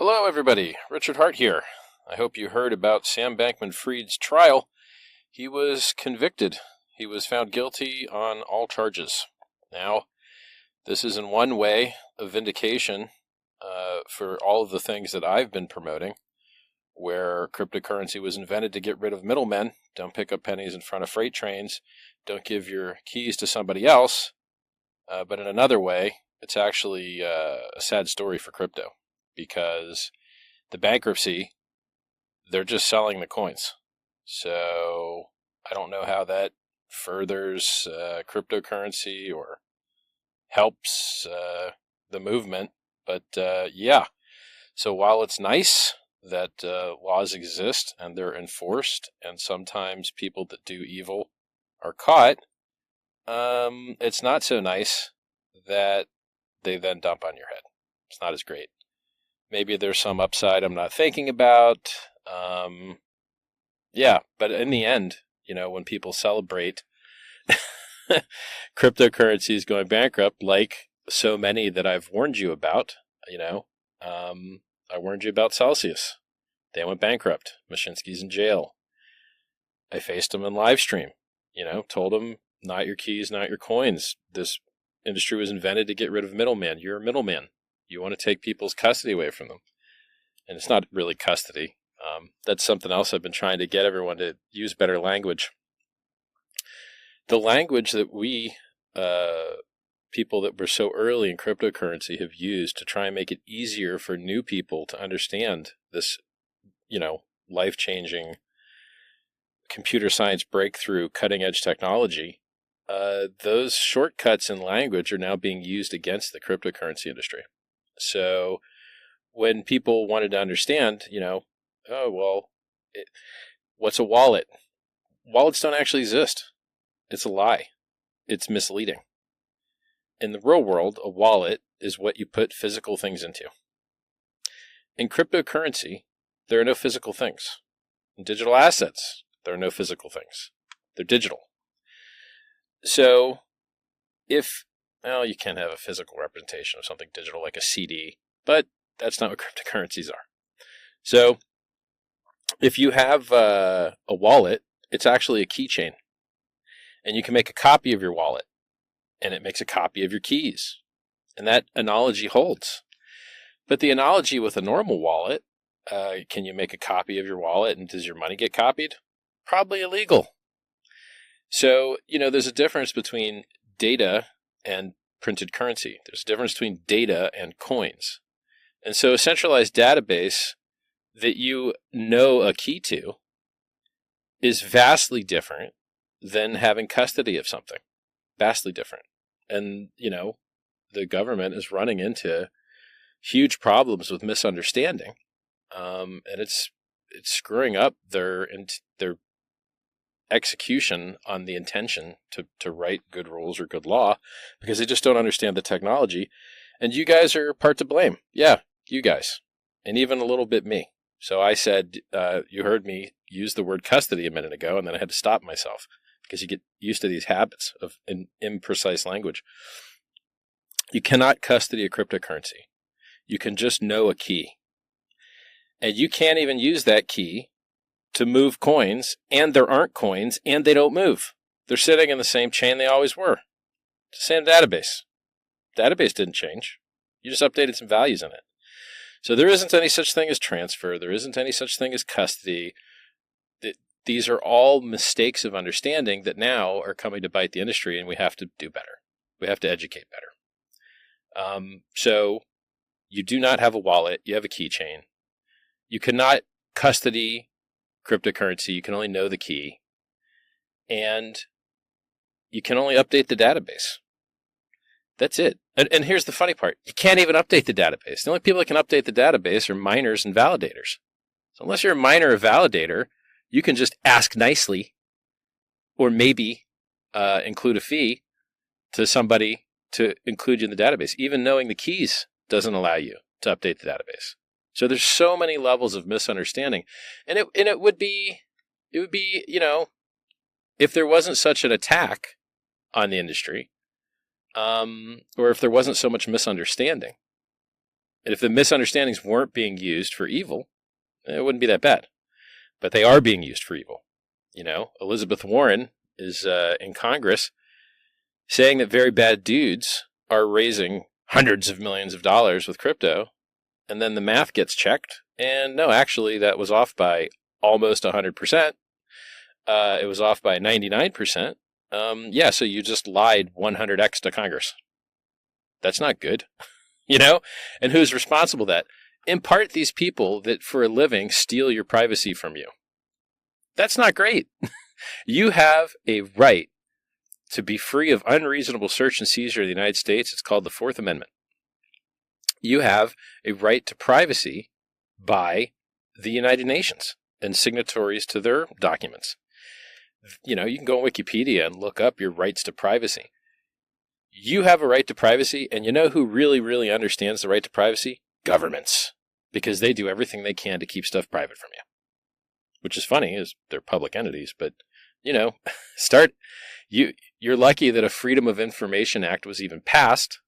Hello, everybody. Richard Hart here. I hope you heard about Sam Bankman-Fried's trial. He was convicted. He was found guilty on all charges. Now, this is in one way a vindication for all of the things that I've been promoting, where cryptocurrency was invented to get rid of middlemen. Don't pick up pennies in front of freight trains. Don't give your keys to somebody else. But in another way, it's actually a sad story for crypto. Because the bankruptcy, they're just selling the coins. So I don't know how that furthers cryptocurrency or helps the movement. But yeah, so while it's nice that laws exist and they're enforced and sometimes people that do evil are caught, it's not so nice that they then dump on your head. It's not as great. Maybe there's some upside I'm not thinking about. Yeah, but in the end, when people celebrate cryptocurrencies going bankrupt, like so many that I've warned you about, I warned you about Celsius. They went bankrupt. Mashinsky's in jail. I faced them in live stream, told them, not your keys, not your coins. This industry was invented to get rid of middlemen. You're a middleman. You want to take people's custody away from them. And it's not really custody. That's something else I've been trying to get everyone to use better language. The language that we, people that were so early in cryptocurrency, have used to try and make it easier for new people to understand this, life-changing computer science breakthrough, cutting-edge technology, those shortcuts in language are now being used against the cryptocurrency industry. So when people wanted to understand, what's a wallet? Wallets don't actually exist. It's a lie. It's misleading. In the real world, a wallet is what you put physical things into. In cryptocurrency, there are no physical things. In digital assets, there are no physical things. They're digital. So you can have a physical representation of something digital like a CD, but that's not what cryptocurrencies are. So if you have a wallet, it's actually a keychain. And you can make a copy of your wallet, and it makes a copy of your keys. And that analogy holds. But the analogy with a normal wallet, can you make a copy of your wallet, and does your money get copied? Probably illegal. So, there's a difference between data and printed currency. There's a difference between data and coins. And so a centralized database that you know a key to is vastly different than having custody of something. Vastly different. And, the government is running into huge problems with misunderstanding. And it's screwing up their execution on the intention to write good rules or good law because they just don't understand the technology. And you guys are part to blame. Yeah, you guys. And even a little bit me. So I said, you heard me use the word custody a minute ago, and then I had to stop myself because you get used to these habits of imprecise language. You cannot custody a cryptocurrency. You can just know a key. And you can't even use that key to move coins, and there aren't coins, and they don't move. They're sitting in the same chain they always were. It's the same database. Database didn't change. You just updated some values in it. So there isn't any such thing as transfer. There isn't any such thing as custody. These are all mistakes of understanding that now are coming to bite the industry, and we have to do better. We have to educate better. So you do not have a wallet. You have a keychain. You cannot custody cryptocurrency. You can only know the key. And you can only update the database. That's it. And here's the funny part. You can't even update the database. The only people that can update the database are miners and validators. So unless you're a miner or validator, you can just ask nicely or maybe include a fee to somebody to include you in the database. Even knowing the keys doesn't allow you to update the database. So there's so many levels of misunderstanding. And it would be, if there wasn't such an attack on the industry, or if there wasn't so much misunderstanding, And if the misunderstandings weren't being used for evil, it wouldn't be that bad. But they are being used for evil. You know, Elizabeth Warren is in Congress saying that very bad dudes are raising hundreds of millions of dollars with crypto, and then the math gets checked, and no, actually, that was off by almost 100%. It was off by 99%. Yeah, so you just lied 100x to Congress. That's not good, you know? And who's responsible for that? In part, these people that for a living steal your privacy from you. That's not great. You have a right to be free of unreasonable search and seizure in the United States. It's called the Fourth Amendment. You have a right to privacy by the United Nations and signatories to their documents. You know, you can go on Wikipedia and look up your rights to privacy. You have a right to privacy, and you know who really, really understands the right to privacy? Governments. Because they do everything they can to keep stuff private from you. Which is funny, is they're public entities, but, you know, you're lucky that a Freedom of Information Act was even passed,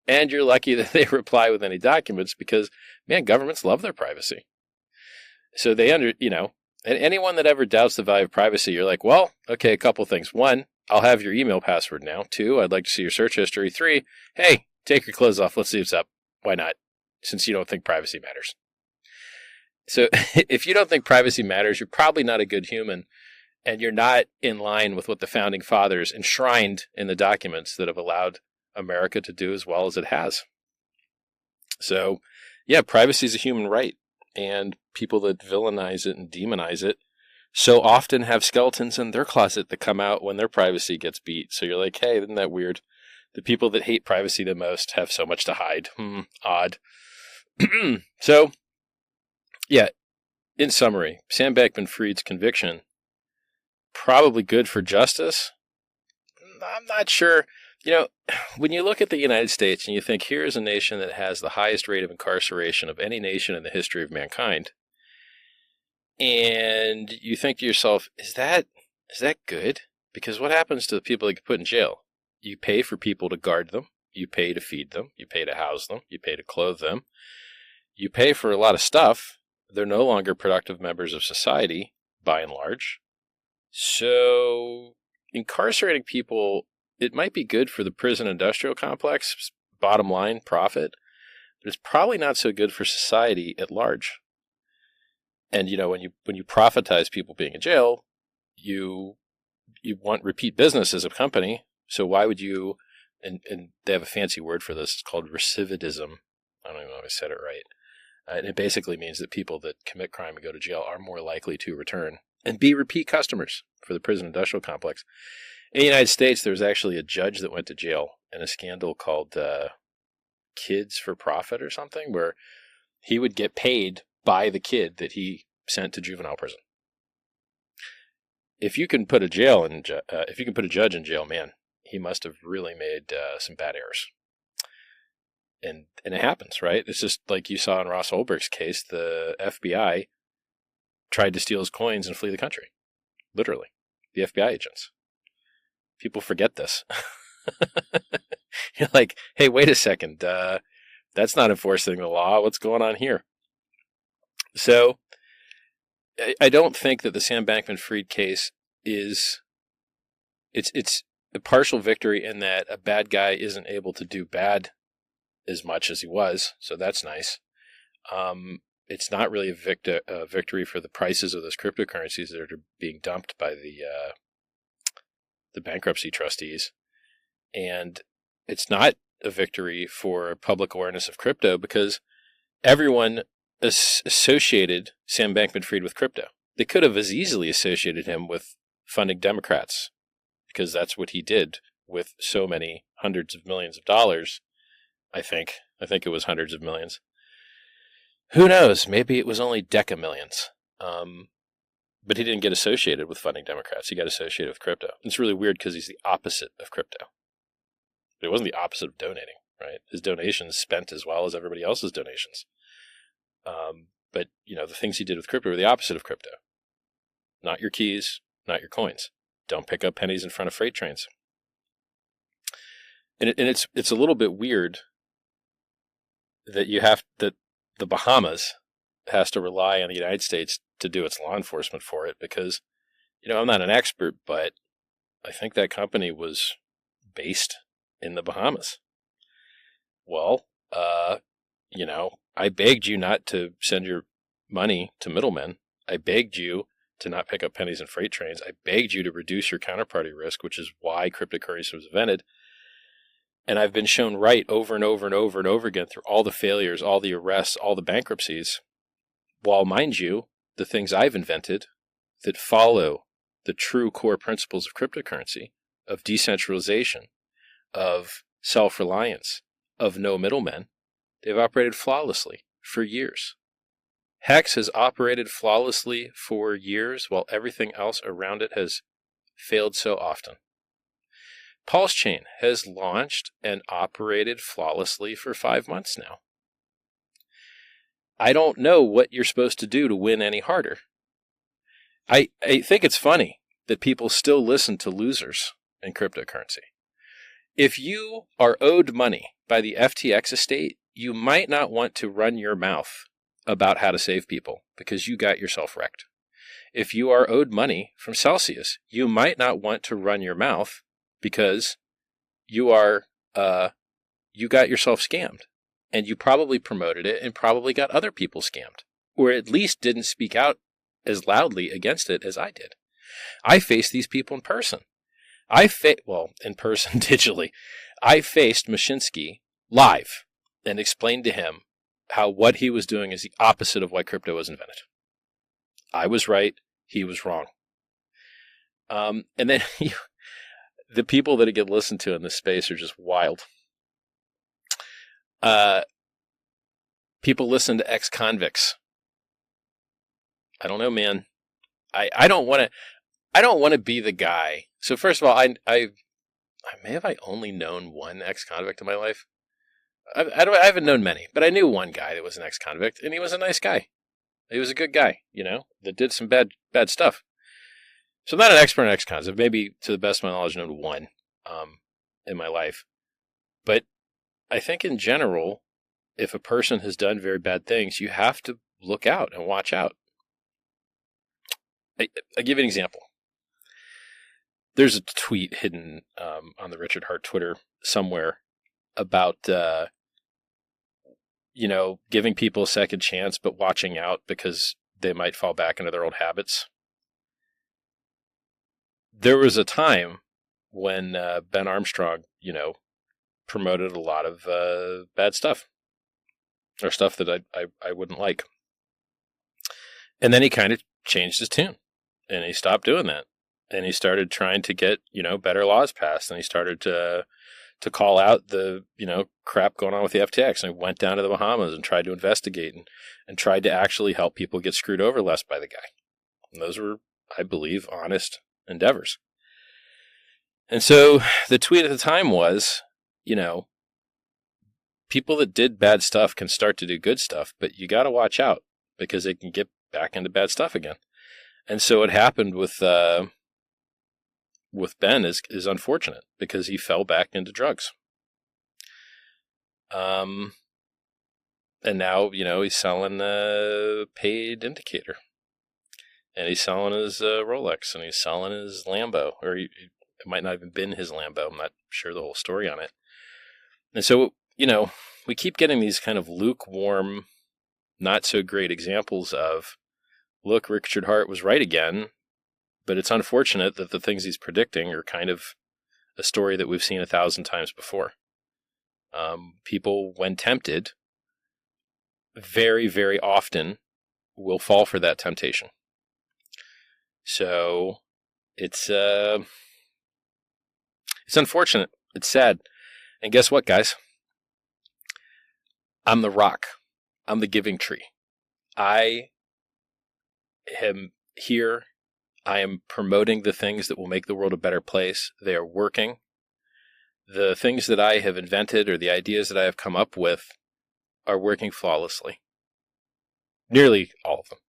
and you're lucky that they reply with any documents because, man, governments love their privacy. So you know, and anyone that ever doubts the value of privacy, you're like, well, okay, a couple things. One, I'll have your email password now. Two, I'd like to see your search history. Three, hey, take your clothes off. Let's see what's up. Why not? Since you don't think privacy matters. So if you don't think privacy matters, you're probably not a good human, and you're not in line with what the founding fathers enshrined in the documents that have allowed America to do as well as it has. So, yeah, privacy is a human right, and people that villainize it and demonize it so often have skeletons in their closet that come out when their privacy gets beat. So you're like, hey, isn't that weird? The people that hate privacy the most have so much to hide. Odd. So, yeah, in summary, Sam Bankman-Fried's conviction, probably good for justice. I'm not sure. You know, when you look at the United States and you think, here is a nation that has the highest rate of incarceration of any nation in the history of mankind, and you think to yourself, is that good? Because what happens to the people that get put in jail? You pay for people to guard them. You pay to feed them. You pay to house them. You pay to clothe them. You pay for a lot of stuff. They're no longer productive members of society, by and large. So incarcerating people, it might be good for the prison industrial complex, bottom line, profit, but it's probably not so good for society at large. And, you know, when you profitize people being in jail, you want repeat business as a company. So why would you, and they have a fancy word for this, it's called recidivism. I don't even know if I said it right. And it basically means that people that commit crime and go to jail are more likely to return and be repeat customers for the prison industrial complex. In the United States, there was actually a judge that went to jail in a scandal called Kids for Profit or something, where he would get paid by the kid that he sent to juvenile prison. If you can put a judge in jail, man, he must have really made some bad errors. And it happens, right? It's just like you saw in Ross Ulbricht's case, the FBI tried to steal his coins and flee the country. Literally. The FBI agents. People forget this. You're like, hey, wait a second. That's not enforcing the law. What's going on here? So I don't think that the Sam Bankman-Fried case it's a partial victory in that a bad guy isn't able to do bad as much as he was, so that's nice. It's not really a victory for the prices of those cryptocurrencies that are being dumped by the bankruptcy trustees, and it's not a victory for public awareness of crypto because everyone associated Sam Bankman-Fried with crypto. They could have as easily associated him with funding Democrats because that's what he did with so many hundreds of millions of dollars. I think it was hundreds of millions. Who knows? Maybe it was only decamillions. But he didn't get associated with funding Democrats. He got associated with crypto. It's really weird because he's the opposite of crypto. But it wasn't the opposite of donating, right? His donations spent as well as everybody else's donations. But, you know, the things he did with crypto were the opposite of crypto. Not your keys, not your coins. Don't pick up pennies in front of freight trains. And it's a little bit weird that the Bahamas has to rely on the United States to do its law enforcement for it because, I'm not an expert, but I think that company was based in the Bahamas. Well, I begged you not to send your money to middlemen. I begged you to not pick up pennies in freight trains. I begged you to reduce your counterparty risk, which is why cryptocurrency was invented. And I've been shown right over and over and over and over again through all the failures, all the arrests, all the bankruptcies. While, mind you, the things I've invented that follow the true core principles of cryptocurrency, of decentralization, of self-reliance, of no middlemen, they've operated flawlessly for years. Hex has operated flawlessly for years while everything else around it has failed so often. PulseChain has launched and operated flawlessly for 5 months now. I don't know what you're supposed to do to win any harder. I think it's funny that people still listen to losers in cryptocurrency. If you are owed money by the FTX estate, you might not want to run your mouth about how to save people because you got yourself wrecked. If you are owed money from Celsius, you might not want to run your mouth because you got yourself scammed and you probably promoted it and probably got other people scammed, or at least didn't speak out as loudly against it as I did. I faced these people in person. In person digitally. I faced Mashinsky live and explained to him how what he was doing is the opposite of why crypto was invented. I was right. He was wrong. And then the people that get listened to in this space are just wild. People listen to ex-convicts. I don't know, man. I don't want to be the guy. So first of all, I may have only known one ex-convict in my life. I haven't known many, but I knew one guy that was an ex-convict, and he was a nice guy. He was a good guy, that did some bad stuff. So I'm not an expert on ex-cons. I've maybe, to the best of my knowledge, known one in my life. But I think in general, if a person has done very bad things, you have to look out and watch out. I'll give you an example. There's a tweet hidden on the Richard Hart Twitter somewhere about, giving people a second chance, but watching out because they might fall back into their old habits. There was a time when Ben Armstrong, promoted a lot of bad stuff or stuff that I wouldn't like. And then he kind of changed his tune and he stopped doing that. And he started trying to get, better laws passed. And he started to call out the, crap going on with the FTX. And he went down to the Bahamas and tried to investigate and tried to actually help people get screwed over less by the guy. And those were, I believe, honest endeavors. And so the tweet at the time was, people that did bad stuff can start to do good stuff, but you got to watch out because they can get back into bad stuff again. And so what happened with Ben is unfortunate because he fell back into drugs. And now, he's selling a paid indicator. And he's selling his Rolex and he's selling his Lambo. Or it might not have even been his Lambo. I'm not sure the whole story on it. And so, we keep getting these kind of lukewarm, not so great examples of, look, Richard Hart was right again. But it's unfortunate that the things he's predicting are kind of a story that we've seen 1,000 times before. People, when tempted, very, very often will fall for that temptation. So it's unfortunate. It's sad. And guess what, guys? I'm the rock. I'm the giving tree. I am here. I am promoting the things that will make the world a better place. They are working. The things that I have invented or the ideas that I have come up with are working flawlessly. Nearly all of them.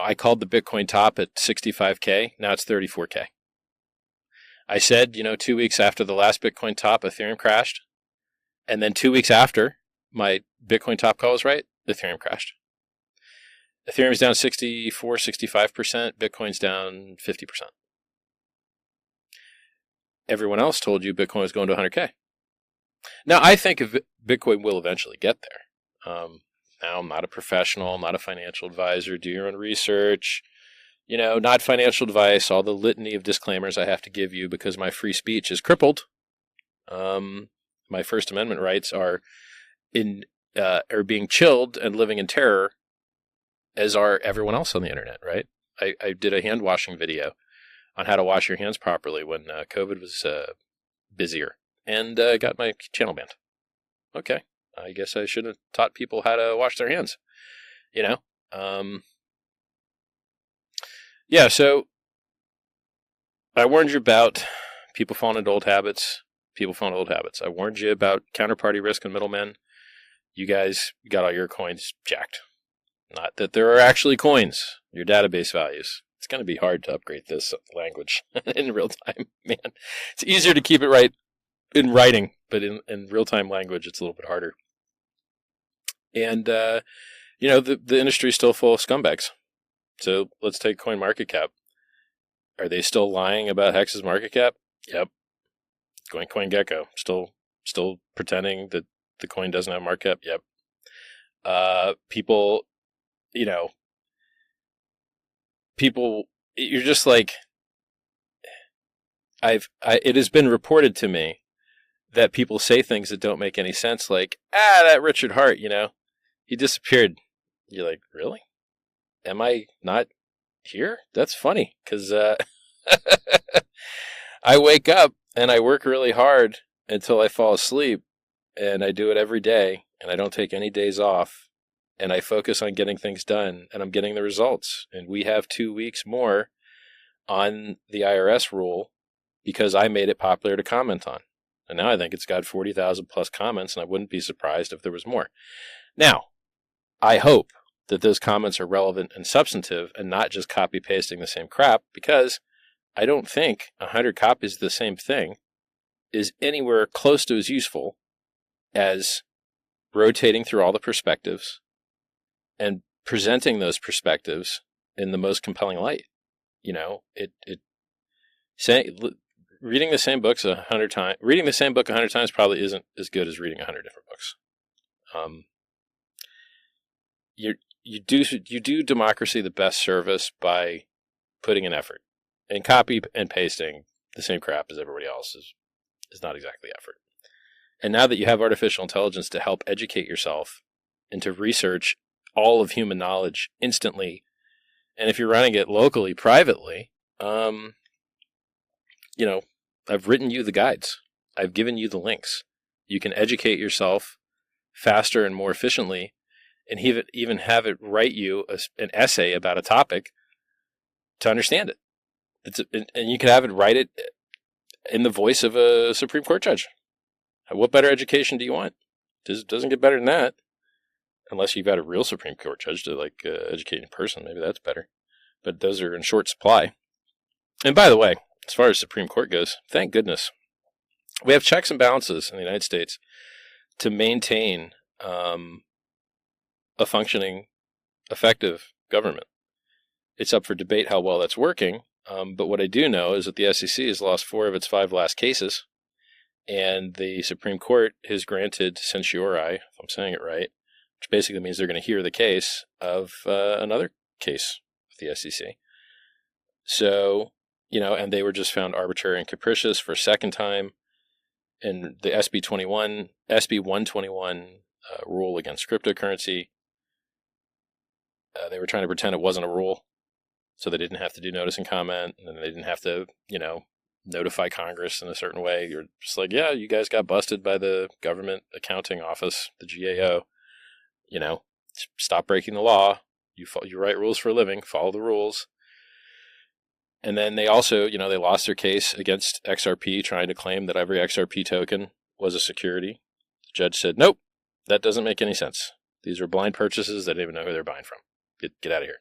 I called the Bitcoin top at 65K. Now it's 34K. I said, 2 weeks after the last Bitcoin top, Ethereum crashed. And then 2 weeks after my Bitcoin top call was right, Ethereum crashed. Ethereum's down 64, 65%. Bitcoin's down 50%. Everyone else told you Bitcoin was going to 100K. Now, I think Bitcoin will eventually get there. Now, I'm not a professional, I'm not a financial advisor. Do your own research. Not financial advice, all the litany of disclaimers I have to give you because my free speech is crippled. My First Amendment rights are being chilled and living in terror, as are everyone else on the internet, right? I did a hand washing video on how to wash your hands properly when COVID was busier, and got my channel banned. Okay, I guess I should have taught people how to wash their hands, Yeah, so I warned you about people falling into old habits. I warned you about counterparty risk and middlemen. You guys got all your coins jacked. Not that there are actually coins, your database values. It's going to be hard to upgrade this language in real time, man. It's easier to keep it right in writing, but in real-time language, it's a little bit harder. And, the industry is still full of scumbags. So let's take CoinMarketCap. Are they still lying about Hex's market cap? Yep. CoinGecko, still pretending that the coin doesn't have market cap? Yep. People, you're just like, it has been reported to me that people say things that don't make any sense, like, that Richard Hart, he disappeared. You're like, really? Am I not here? That's funny, because I wake up and I work really hard until I fall asleep, and I do it every day, and I don't take any days off, and I focus on getting things done, and I'm getting the results. And we have 2 weeks more on the IRS rule because I made it popular to comment on. And now I think it's got 40,000 plus comments, and I wouldn't be surprised if there was more. Now, I hope that those comments are relevant and substantive and not just copy pasting the same crap, because I don't think 100 copies of the same thing is anywhere close to as useful as rotating through all the perspectives and presenting those perspectives in the most compelling light. Reading the same books 100 times, reading the same book 100 times probably isn't as good as reading 100 different books. You do democracy the best service by putting in effort, and copy and pasting the same crap as everybody else is not exactly effort. And now that you have artificial intelligence to help educate yourself and to research all of human knowledge instantly, and if you're running it locally, privately, I've written you the guides. I've given you the links. You can educate yourself faster and more efficiently, and even have it write you an essay about a topic to understand it. And you can have it write it in the voice of a Supreme Court judge. What better education do you want? It doesn't get better than that. Unless you've got a real Supreme Court judge to educate in person. Maybe that's better. But those are in short supply. And by the way, as far as Supreme Court goes, thank goodness, we have checks and balances in the United States to maintain a functioning, effective government. It's up for debate how well that's working, but what I do know is that the SEC has lost 4 of its 5 last cases, and the Supreme Court has granted certiorari, if I'm saying it right, which basically means they're going to hear the case of another case with the SEC. So, and they were just found arbitrary and capricious for a second time. And the SB 121 rule against cryptocurrency, they were trying to pretend it wasn't a rule, so they didn't have to do notice and comment, and they didn't have to, notify Congress in a certain way. You're just like, yeah, you guys got busted by the Government Accounting Office, the GAO. Stop breaking the law. You write rules for a living. Follow the rules. And then they also, they lost their case against XRP, trying to claim that every XRP token was a security. The judge said, nope, that doesn't make any sense. These are blind purchases. They don't even know who they're buying from. Get out of here.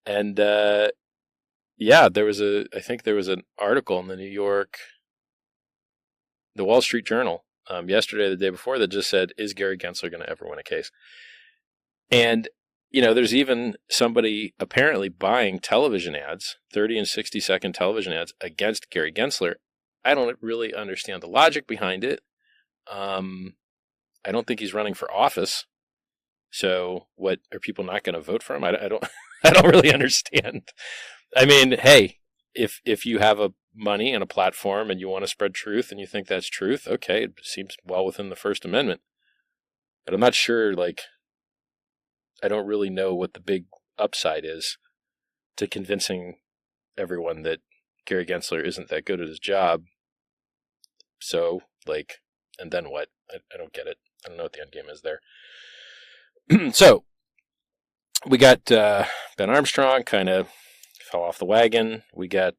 And I think there was an article in the Wall Street Journal yesterday or the day before that just said, is Gary Gensler going to ever win a case? And, you know, there's even somebody apparently buying television ads, 30 and 60-second television ads against Gary Gensler. I don't really understand the logic behind it. I don't think he's running for office. So what, are people not going to vote for him? I don't I don't really understand. I mean, hey, if you have a money and a platform and you want to spread truth and you think that's truth, okay, it seems well within the First Amendment. But I'm not sure, like, I don't really know what the big upside is to convincing everyone that Gary Gensler isn't that good at his job. So, like, and then what? I don't get it. I don't know what the end game is there. So, we got Ben Armstrong kind of fell off the wagon. We got,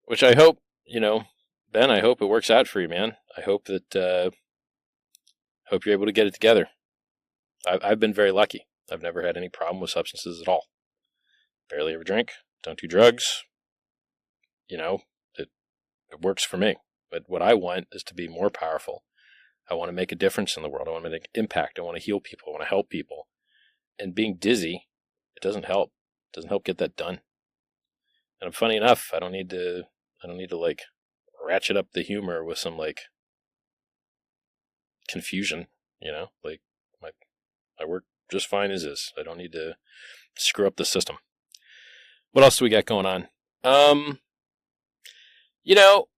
which I hope, you know, Ben, I hope it works out for you, man. I hope that, hope you're able to get it together. I've been very lucky. I've never had any problem with substances at all. Barely ever drink. Don't do drugs. You know, it works for me. But what I want is to be more powerful. I want to make a difference in the world. I want to make an impact. I want to heal people. I want to help people. And being dizzy, it doesn't help. It doesn't help get that done. And funny enough, I don't need to like ratchet up the humor with some like confusion, you know, like I work just fine as is. I don't need to screw up the system. What else do we got going on? You know,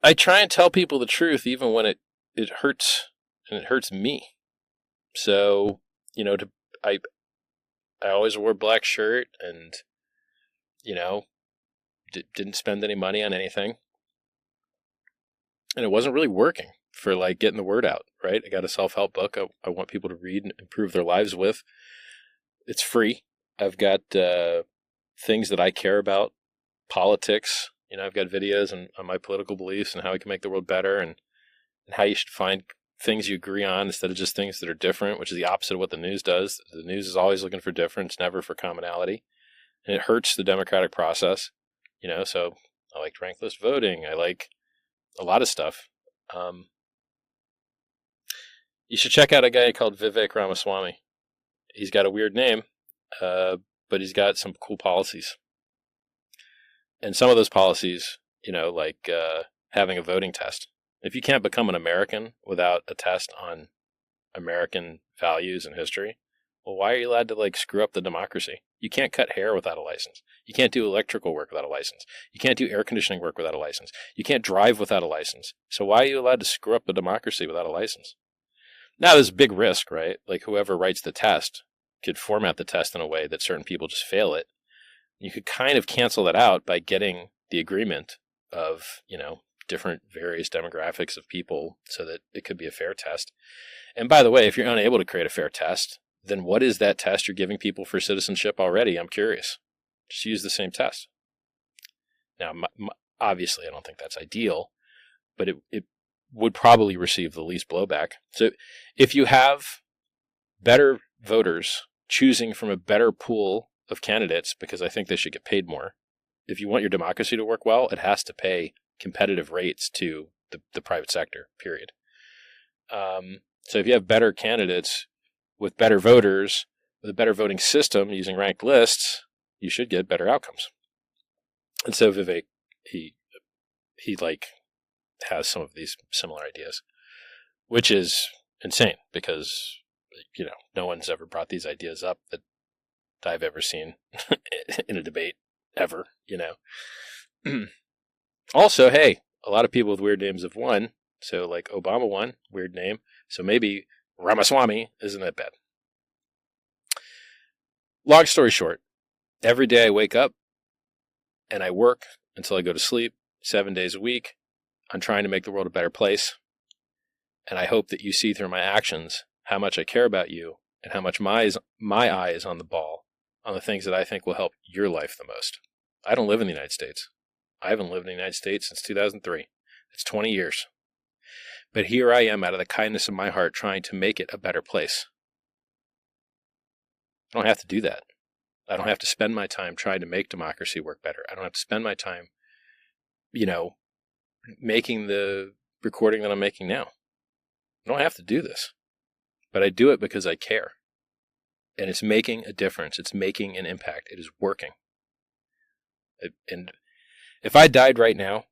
I try and tell people the truth even when it hurts, and it hurts me. So, you know, I always wore a black shirt and, you know, didn't spend any money on anything. And it wasn't really working for like getting the word out, right? I got a self-help book I want people to read and improve their lives with. It's free. I've got things that I care about, politics. You know, I've got videos on my political beliefs and how we can make the world better, and how you should find things you agree on instead of just things that are different, which is the opposite of what the news does. The news is always looking for difference, never for commonality. And it hurts the democratic process, you know, so I like ranked list voting. I like a lot of stuff. You should check out a guy called Vivek Ramaswamy. He's got a weird name, but he's got some cool policies. And some of those policies, you know, like having a voting test. If you can't become an American without a test on American values and history, well, why are you allowed to like screw up the democracy? You can't cut hair without a license. You can't do electrical work without a license. You can't do air conditioning work without a license. You can't drive without a license. So why are you allowed to screw up the democracy without a license? Now, there's a big risk, right? Like whoever writes the test could format the test in a way that certain people just fail it. You could kind of cancel that out by getting the agreement of, you know, different various demographics of people so that it could be a fair test. And by the way, if you're unable to create a fair test, then what is that test you're giving people for citizenship already? I'm curious. Just use the same test. Now, obviously, I don't think that's ideal, but it would probably receive the least blowback. So if you have better voters choosing from a better pool of candidates, because I think they should get paid more, if you want your democracy to work well, it has to pay competitive rates to the private sector, period. So if you have better candidates with better voters, with a better voting system using ranked lists, you should get better outcomes. And so Vivek, he like has some of these similar ideas, which is insane because, you know, no one's ever brought these ideas up that I've ever seen in a debate ever, you know. Also, hey, a lot of people with weird names have won. So like Obama won, weird name. So maybe Ramaswamy isn't that bad. Long story short, every day I wake up and I work until I go to sleep 7 days a week. I'm trying to make the world a better place. And I hope that you see through my actions how much I care about you and how much my eye is on the ball, on the things that I think will help your life the most. I don't live in the United States. I haven't lived in the United States since 2003. It's 20 years. But here I am out of the kindness of my heart trying to make it a better place. I don't have to do that. I don't have to spend my time trying to make democracy work better. I don't have to spend my time, you know, making the recording that I'm making now. I don't have to do this, but I do it because I care. And it's making a difference. It's making an impact. It is working. And if I died right now,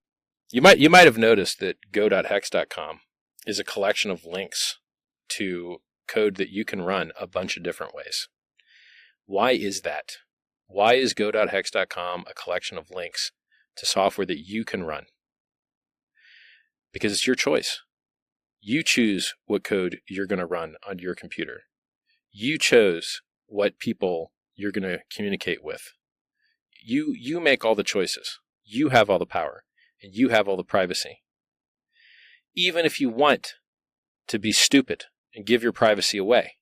you might have noticed that go.hex.com is a collection of links to code that you can run a bunch of different ways. Why is that? Why is go.hex.com a collection of links to software that you can run? Because it's your choice. You choose what code you're going to run on your computer. You chose what people you're going to communicate with. You make all the choices. You have all the power, and you have all the privacy. Even if you want to be stupid and give your privacy away,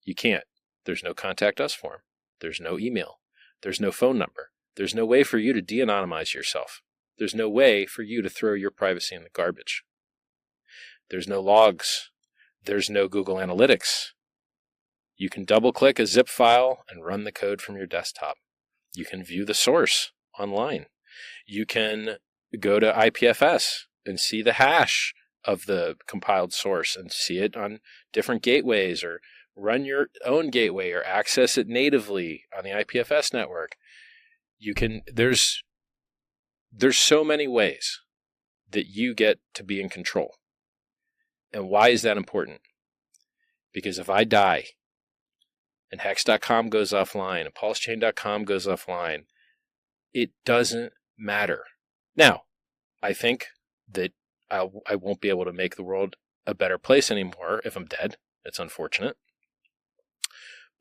you can't. There's no contact us form. There's no email. There's no phone number. There's no way for you to de-anonymize yourself. There's no way for you to throw your privacy in the garbage. There's no logs. There's no Google Analytics. You can double-click a zip file and run the code from your desktop. You can view the source online. You can go to IPFS and see the hash of the compiled source and see it on different gateways, or run your own gateway or access it natively on the IPFS network. You can, there's so many ways that you get to be in control. And why is that important? Because if I die and hex.com goes offline and pulsechain.com goes offline, it doesn't matter. Now, I think that I won't be able to make the world a better place anymore if I'm dead. It's unfortunate.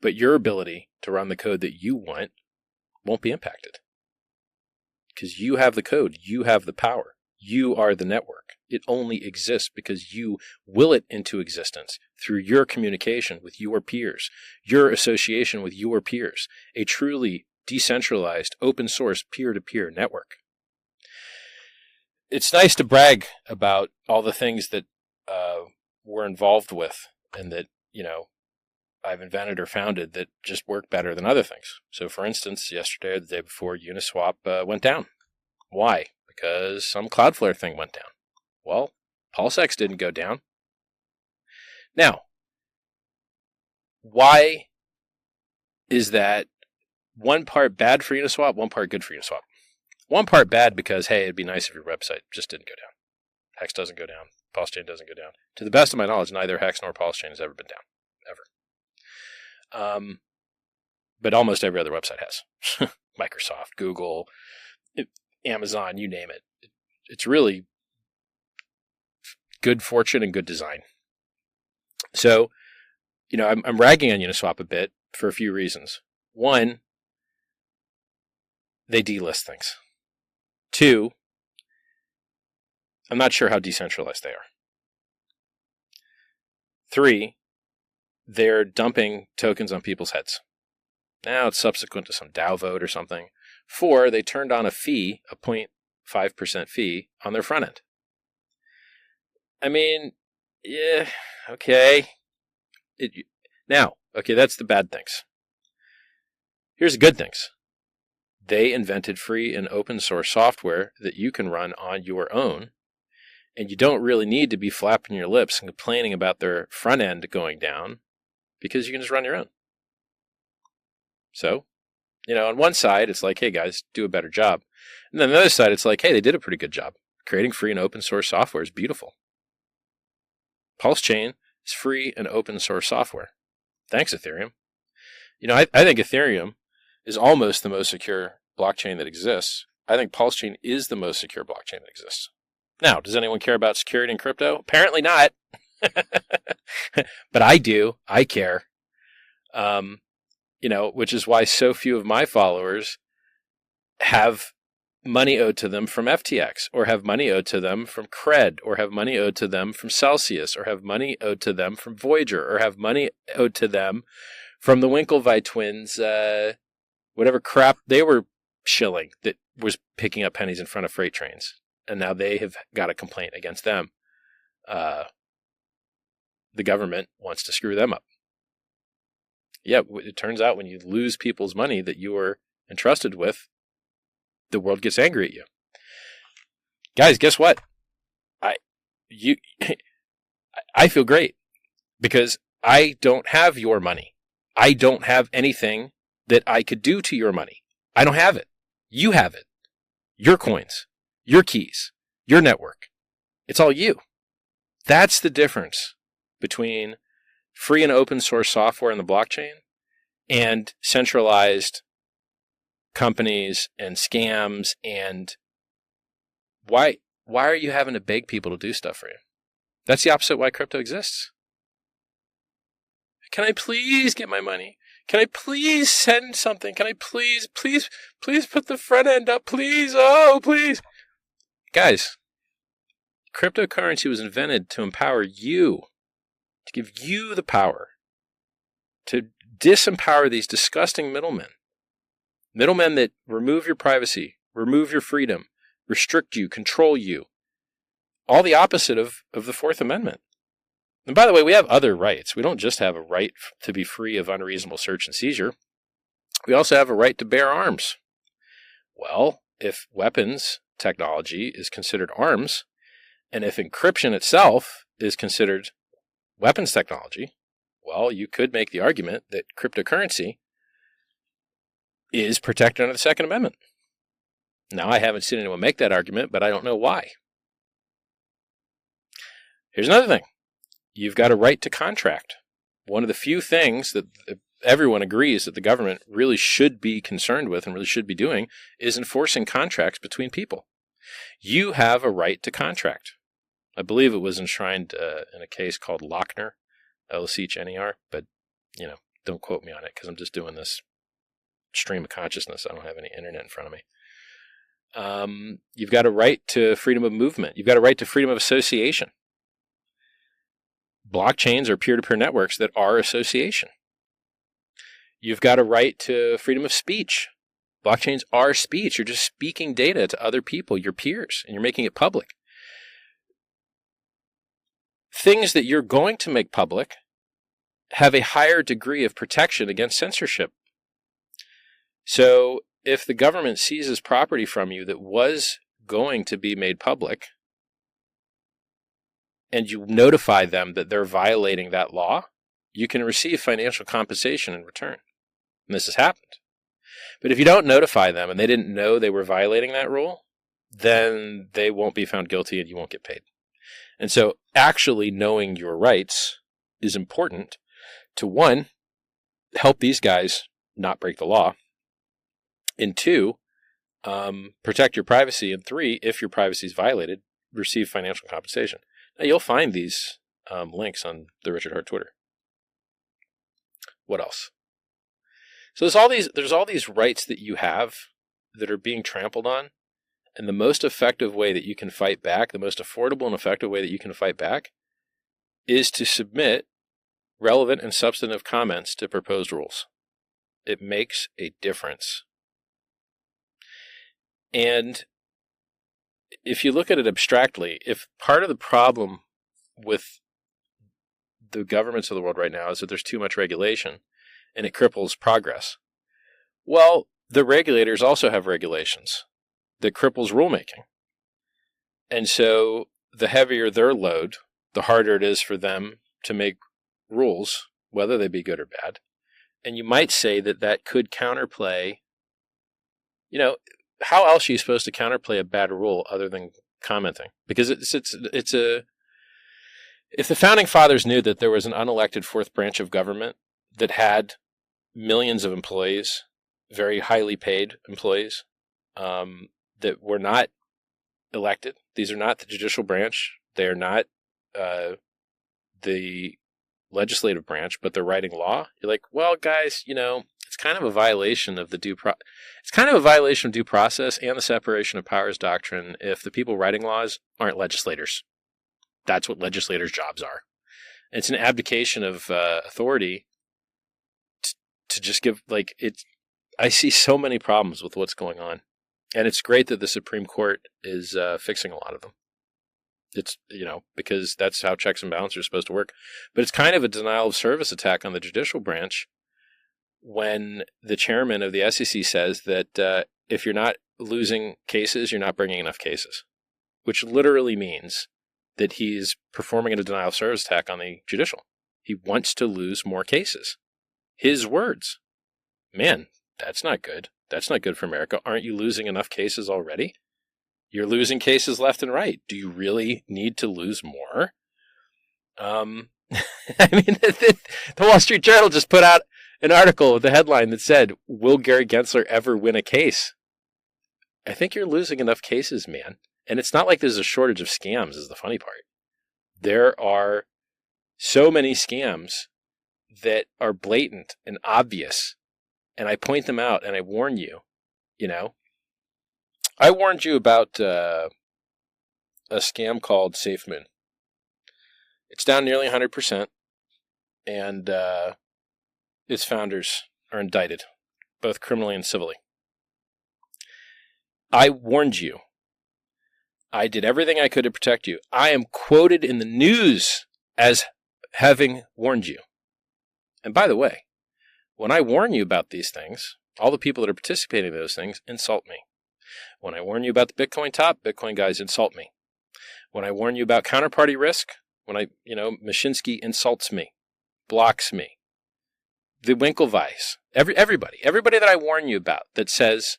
But your ability to run the code that you want won't be impacted. Because you have the code. You have the power. You are the network. It only exists because you will it into existence through your communication with your peers, your association with your peers, a truly decentralized, open source, peer-to-peer network. It's nice to brag about all the things that we're involved with and that, I've invented or founded that just work better than other things. So, for instance, yesterday or the day before, Uniswap went down. Why? Because some Cloudflare thing went down. Well, PulseX didn't go down. Now, why is that one part bad for Uniswap, one part good for Uniswap? One part bad because, hey, it'd be nice if your website just didn't go down. Hex doesn't go down. PulseChain doesn't go down. To the best of my knowledge, neither Hex nor PulseChain has ever been down. Ever. But almost every other website has. Microsoft, Google, Amazon, you name it. It's really good fortune and good design. So, I'm ragging on Uniswap a bit for a few reasons. One, they delist things. Two, I'm not sure how decentralized they are. Three, they're dumping tokens on people's heads. Now it's subsequent to some DAO vote or something. Four, they turned on a fee, a 0.5% fee on their front end. I mean, yeah, okay. That's the bad things. Here's the good things. They invented free and open source software that you can run on your own, and you don't really need to be flapping your lips and complaining about their front end going down, because you can just run your own. So, on one side, it's like, hey guys, do a better job. And then the other side, it's like, hey, they did a pretty good job. Creating free and open source software is beautiful. PulseChain is free and open source software. Thanks, Ethereum. I think Ethereum is almost the most secure blockchain that exists. I think PulseChain is the most secure blockchain that exists. Now, does anyone care about security in crypto? Apparently not. But I do. I care. Which is why so few of my followers have money owed to them from FTX, or have money owed to them from Cred, or have money owed to them from Celsius, or have money owed to them from Voyager, or have money owed to them from the Winklevi twins, whatever crap they were shilling that was picking up pennies in front of freight trains. And now they have got a complaint against them. The government wants to screw them up. Yeah, it turns out when you lose people's money that you were entrusted with, the world gets angry at you. Guys, guess what? I feel great because I don't have your money. I don't have anything that I could do to your money. I don't have it. You have it. Your coins, your keys, your network. It's all you. That's the difference between free and open source software in the blockchain and centralized companies and scams. And why are you having to beg people to do stuff for you? That's the opposite of why crypto exists. Can I please get my money? Can I please send something? Can I please put the front end up, please? Oh, please. Guys, cryptocurrency was invented to empower you, to give you the power to disempower these disgusting middlemen. Middlemen that remove your privacy, remove your freedom, restrict you, control you. All the opposite of the Fourth Amendment. And by the way, we have other rights. We don't just have a right to be free of unreasonable search and seizure. We also have a right to bear arms. Well, if weapons technology is considered arms, and if encryption itself is considered weapons technology, well, you could make the argument that cryptocurrency is protected under the Second Amendment. Now, I haven't seen anyone make that argument, but I don't know why. Here's another thing. You've got a right to contract. One of the few things that everyone agrees that the government really should be concerned with and really should be doing is enforcing contracts between people. You have a right to contract. I believe it was enshrined in a case called Lochner, L-C-H-N-E-R, but, don't quote me on it because I'm just doing this stream of consciousness. I don't have any internet in front of me. You've got a right to freedom of movement. You've got a right to freedom of association. Blockchains are peer-to-peer networks that are association. You've got a right to freedom of speech. Blockchains are speech. You're just speaking data to other people, your peers, and you're making it public. Things that you're going to make public have a higher degree of protection against censorship. So if the government seizes property from you that was going to be made public, and you notify them that they're violating that law, you can receive financial compensation in return. And this has happened. But if you don't notify them and they didn't know they were violating that rule, then they won't be found guilty and you won't get paid. And so actually knowing your rights is important to, one, help these guys not break the law, and two, protect your privacy, and three, if your privacy is violated, receive financial compensation. Now, you'll find these links on the Richard Hart Twitter. What else? So there's all these rights that you have that are being trampled on, and the most effective way that you can fight back, the most affordable and effective way that you can fight back, is to submit relevant and substantive comments to proposed rules. It makes a difference. And if you look at it abstractly, if part of the problem with the governments of the world right now is that there's too much regulation and it cripples progress, well, the regulators also have regulations that cripples rulemaking. And so the heavier their load, the harder it is for them to make rules, whether they be good or bad. And you might say that that could counterplay, how else are you supposed to counterplay a bad rule other than commenting? Because if the founding fathers knew that there was an unelected fourth branch of government that had millions of employees, very highly paid employees, that were not elected, these are not the judicial branch, they are not the legislative branch, but they're writing law. You're like, well, guys, it's kind of a violation of due process and the separation of powers doctrine if the people writing laws aren't legislators. That's what legislators' jobs are. And it's an abdication of authority to just give, I see so many problems with what's going on. And it's great that the Supreme Court is fixing a lot of them. It's, because that's how checks and balances are supposed to work. But it's kind of a denial of service attack on the judicial branch when the chairman of the SEC says that if you're not losing cases, you're not bringing enough cases, which literally means that he's performing a denial of service attack on the judicial. He wants to lose more cases. His words. Man, that's not good. That's not good for America. Aren't you losing enough cases already? You're losing cases left and right. Do you really need to lose more? I mean, the Wall Street Journal just put out an article with a headline that said, "Will Gary Gensler ever win a case?" I think you're losing enough cases, man. And it's not like there's a shortage of scams, is the funny part. There are so many scams that are blatant and obvious. And I point them out and I warn you, you know. I warned you about a scam called SafeMoon. It's down nearly 100%. And its founders are indicted, both criminally and civilly. I warned you. I did everything I could to protect you. I am quoted in the news as having warned you. And by the way, when I warn you about these things, all the people that are participating in those things insult me. When I warn you about the Bitcoin top, Bitcoin guys insult me. When I warn you about counterparty risk, Mashinsky insults me, blocks me. The Winklevice, everybody that I warn you about that says,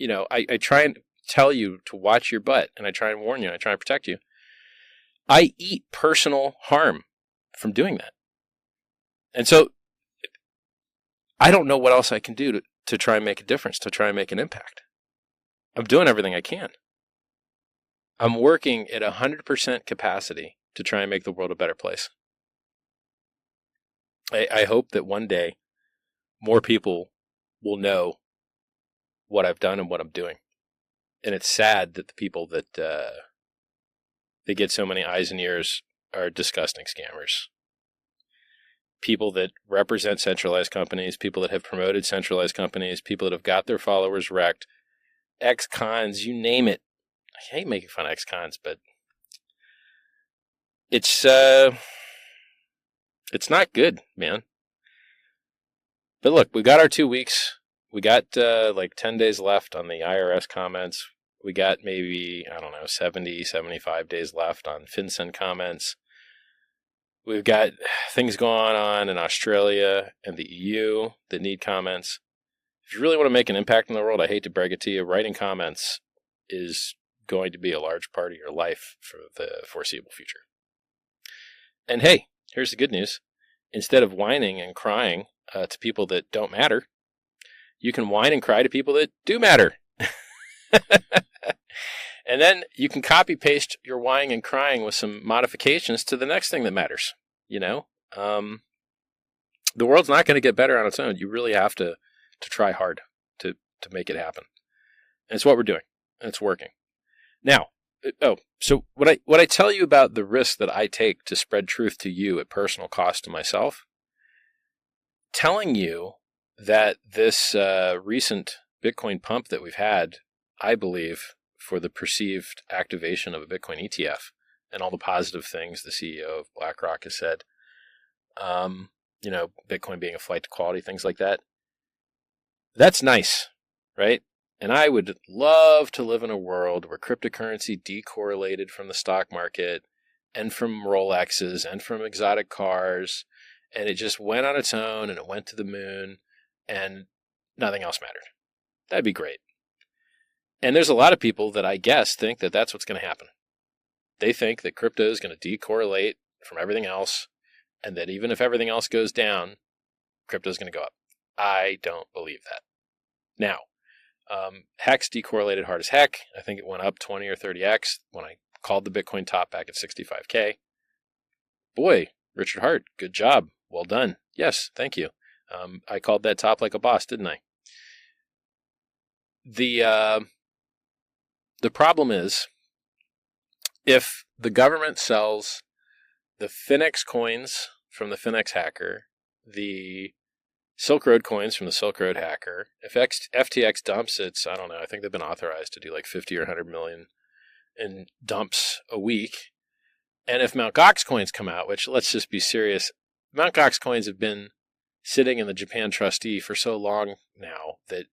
I try and tell you to watch your butt, and I try and warn you, and I try and protect you. I eat personal harm from doing that. And so I don't know what else I can do to try and make a difference, to try and make an impact. I'm doing everything I can. I'm working at 100% capacity to try and make the world a better place. I hope that one day more people will know what I've done and what I'm doing. And it's sad that the people that they get so many eyes and ears are disgusting scammers. People that represent centralized companies, people that have promoted centralized companies, people that have got their followers wrecked, ex-cons, you name it. I hate making fun of ex-cons, but it's not good, man. But look, we got our 2 weeks. We got 10 days left on the IRS comments. We got maybe, 70, 75 days left on FinCEN comments. We've got things going on in Australia and the EU that need comments. If you really want to make an impact in the world, I hate to break it to you, writing comments is going to be a large part of your life for the foreseeable future. And hey, here's the good news. Instead of whining and crying to people that don't matter, you can whine and cry to people that do matter. And then you can copy paste your whining and crying with some modifications to the next thing that matters. The world's not going to get better on its own. You really have to try hard to make it happen. And it's what we're doing. And it's working. Now, so what I tell you about the risk that I take to spread truth to you at personal cost to myself, telling you that this recent Bitcoin pump that we've had, I believe, for the perceived activation of a Bitcoin ETF and all the positive things the CEO of BlackRock has said, Bitcoin being a flight to quality, things like that. That's nice, right? And I would love to live in a world where cryptocurrency decorrelated from the stock market and from Rolexes and from exotic cars, and it just went on its own and it went to the moon and nothing else mattered. That'd be great. And there's a lot of people that I guess think that that's what's going to happen. They think that crypto is going to decorrelate from everything else, and that even if everything else goes down, crypto is going to go up. I don't believe that. Now, Hex decorrelated hard as heck. I think it went up 20 or 30x when I called the Bitcoin top back at 65K. Boy, Richard Hart, good job. Well done. Yes, thank you. I called that top like a boss, didn't I? The problem is, if the government sells the Finex coins from the Finex hacker, the Silk Road coins from the Silk Road hacker, if FTX dumps its, I don't know, I think they've been authorized to do like 50 or 100 million in dumps a week. And if Mt. Gox coins come out, which let's just be serious, Mt. Gox coins have been sitting in the Japan trustee for so long now that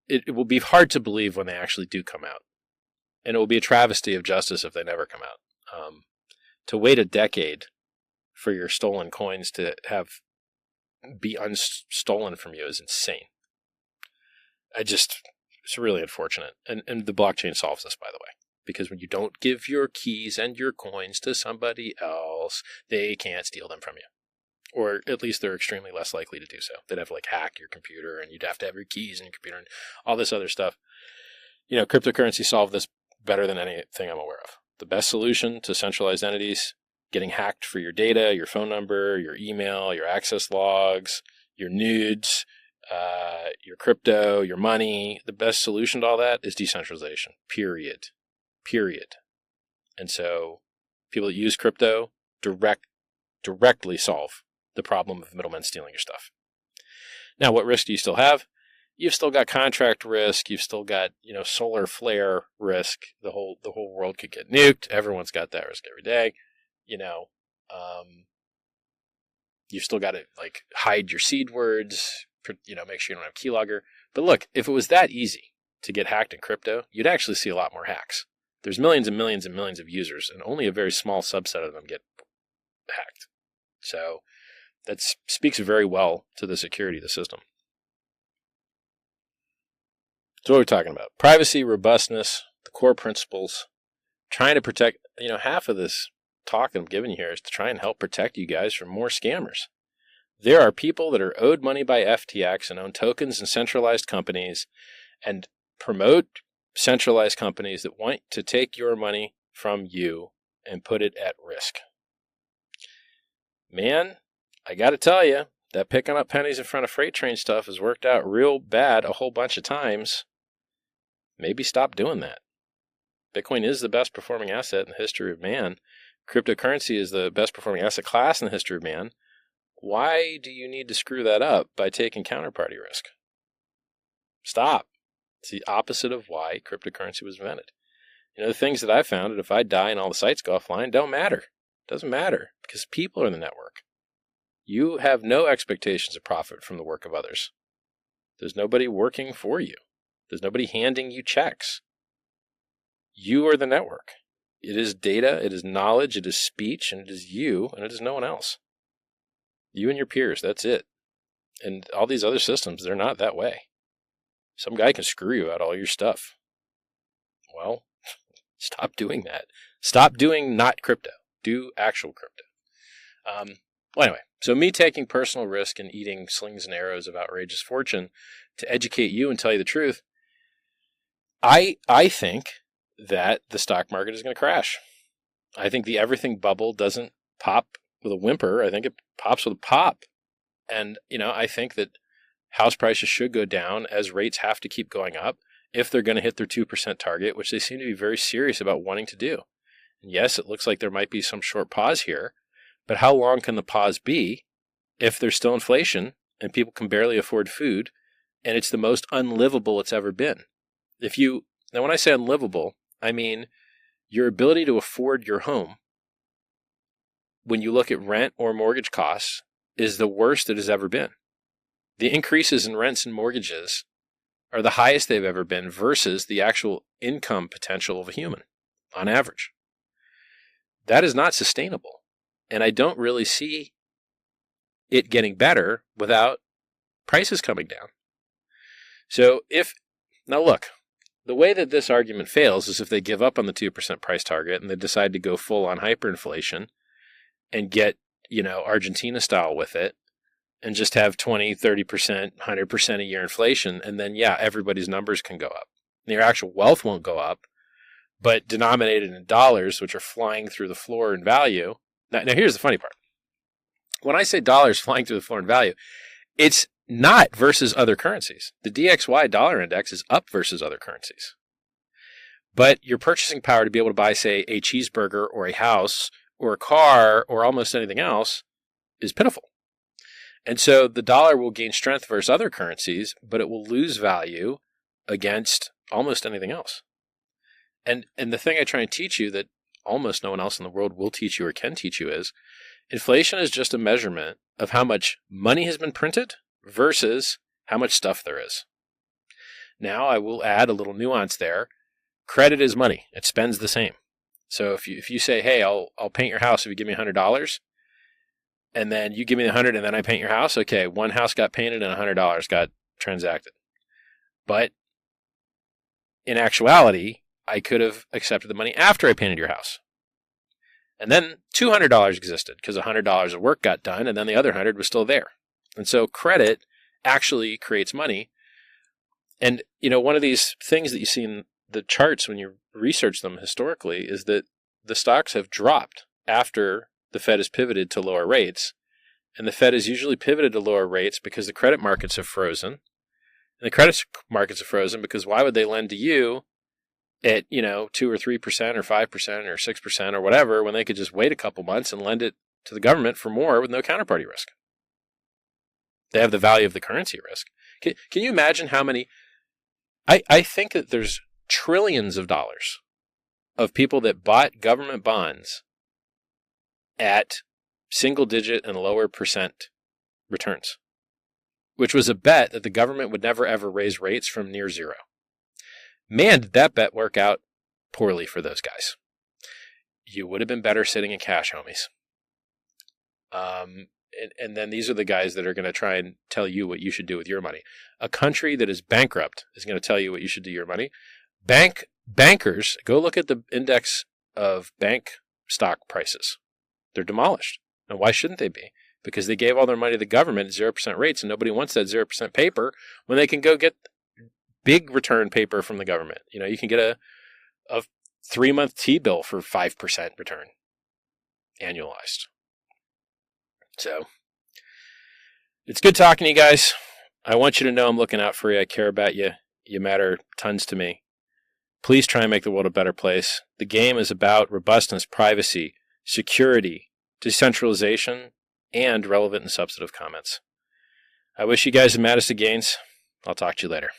it will be hard to believe when they actually do come out. And it will be a travesty of justice if they never come out. To wait a decade for your stolen coins to be unstolen from you is insane. It's really unfortunate. And the blockchain solves this, by the way, because when you don't give your keys and your coins to somebody else, they can't steal them from you. Or at least they're extremely less likely to do so. They'd have to hack your computer, and you'd have to have your keys in your computer and all this other stuff. Cryptocurrency solved this better than anything I'm aware of. The best solution to centralized entities getting hacked for your data, your phone number, your email, your access logs, your nudes, your crypto, your money. The best solution to all that is decentralization, period. And so people that use crypto directly solve the problem of middlemen stealing your stuff. Now, what risk do you still have? You've still got contract risk. You've still got, solar flare risk. The whole world could get nuked. Everyone's got that risk every day. You've still got to hide your seed words, make sure you don't have keylogger. But look, if it was that easy to get hacked in crypto, you'd actually see a lot more hacks. There's millions and millions and millions of users, and only a very small subset of them get hacked. So that speaks very well to the security of the system. So what are we talking about? Privacy, robustness, the core principles, trying to protect, half of this talk that I'm giving you here is to try and help protect you guys from more scammers. There are people that are owed money by FTX and own tokens in centralized companies and promote centralized companies that want to take your money from you and put it at risk. Man, I got to tell you, that picking up pennies in front of freight train stuff has worked out real bad a whole bunch of times. Maybe stop doing that. Bitcoin is the best performing asset in the history of man. Cryptocurrency is the best performing asset class in the history of man. Why do you need to screw that up by taking counterparty risk? Stop. It's the opposite of why cryptocurrency was invented. The things that I found, that if I die and all the sites go offline, don't matter. It doesn't matter because people are in the network. You have no expectations of profit from the work of others. There's nobody working for you. There's nobody handing you checks. You are the network. It is data, it is knowledge, it is speech, and it is you, and it is no one else. You and your peers, that's it. And all these other systems, they're not that way. Some guy can screw you out all your stuff. Well, stop doing that. Stop doing not crypto. Do actual crypto. Well, anyway, so me taking personal risk and eating slings and arrows of outrageous fortune to educate you and tell you the truth, I think that the stock market is going to crash. I think the everything bubble doesn't pop with a whimper. I think it pops with a pop. And, I think that house prices should go down as rates have to keep going up if they're going to hit their 2% target, which they seem to be very serious about wanting to do. And yes, it looks like there might be some short pause here, but how long can the pause be if there's still inflation and people can barely afford food and it's the most unlivable it's ever been? Now when I say unlivable, I mean your ability to afford your home when you look at rent or mortgage costs is the worst it has ever been. The increases in rents and mortgages are the highest they've ever been versus the actual income potential of a human on average. That is not sustainable. And I don't really see it getting better without prices coming down. So now look, the way that this argument fails is if they give up on the 2% price target and they decide to go full on hyperinflation and get, Argentina style with it and just have 20, 30%, 100% a year inflation. And then, everybody's numbers can go up. Your actual wealth won't go up, but denominated in dollars, which are flying through the floor in value. Now here's the funny part. When I say dollars flying through the floor in value, it's not versus other currencies. The DXY dollar index is up versus other currencies. But your purchasing power to be able to buy, say, a cheeseburger or a house or a car or almost anything else is pitiful. And so the dollar will gain strength versus other currencies, but it will lose value against almost anything else. And the thing I try and teach you that almost no one else in the world will teach you or can teach you is inflation is just a measurement of how much money has been printed versus how much stuff there is. Now, I will add a little nuance there. Credit is money. It spends the same. So if you say, hey, I'll paint your house if you give me $100, and then you give me the 100 and then I paint your house, okay, one house got painted and $100 got transacted. But in actuality, I could have accepted the money after I painted your house. And then $200 existed because $100 of work got done and then the other 100 was still there. And so credit actually creates money. And, one of these things that you see in the charts when you research them historically is that the stocks have dropped after the Fed has pivoted to lower rates. And the Fed has usually pivoted to lower rates because the credit markets have frozen. And the credit markets have frozen because why would they lend to you at, 2 or 3% or 5% or 6% or whatever when they could just wait a couple months and lend it to the government for more with no counterparty risk? They have the value of the currency risk. Can you imagine how many? I think that there's trillions of dollars of people that bought government bonds at single-digit and lower percent returns, which was a bet that the government would never ever raise rates from near zero. Man, did that bet work out poorly for those guys. You would have been better sitting in cash, homies. And then these are the guys that are going to try and tell you what you should do with your money. A country that is bankrupt is going to tell you what you should do with your money. Bankers, go look at the index of bank stock prices. They're demolished. And why shouldn't they be? Because they gave all their money to the government at 0% rates, and nobody wants that 0% paper when they can go get big return paper from the government. You can get a 3-month T-bill for 5% return annualized. So it's good talking to you guys. I want you to know I'm looking out for you. I care about you. You matter tons to me. Please try and make the world a better place. The game is about robustness, privacy, security, decentralization, and relevant and substantive comments. I wish you guys the maddest of gains. I'll talk to you later.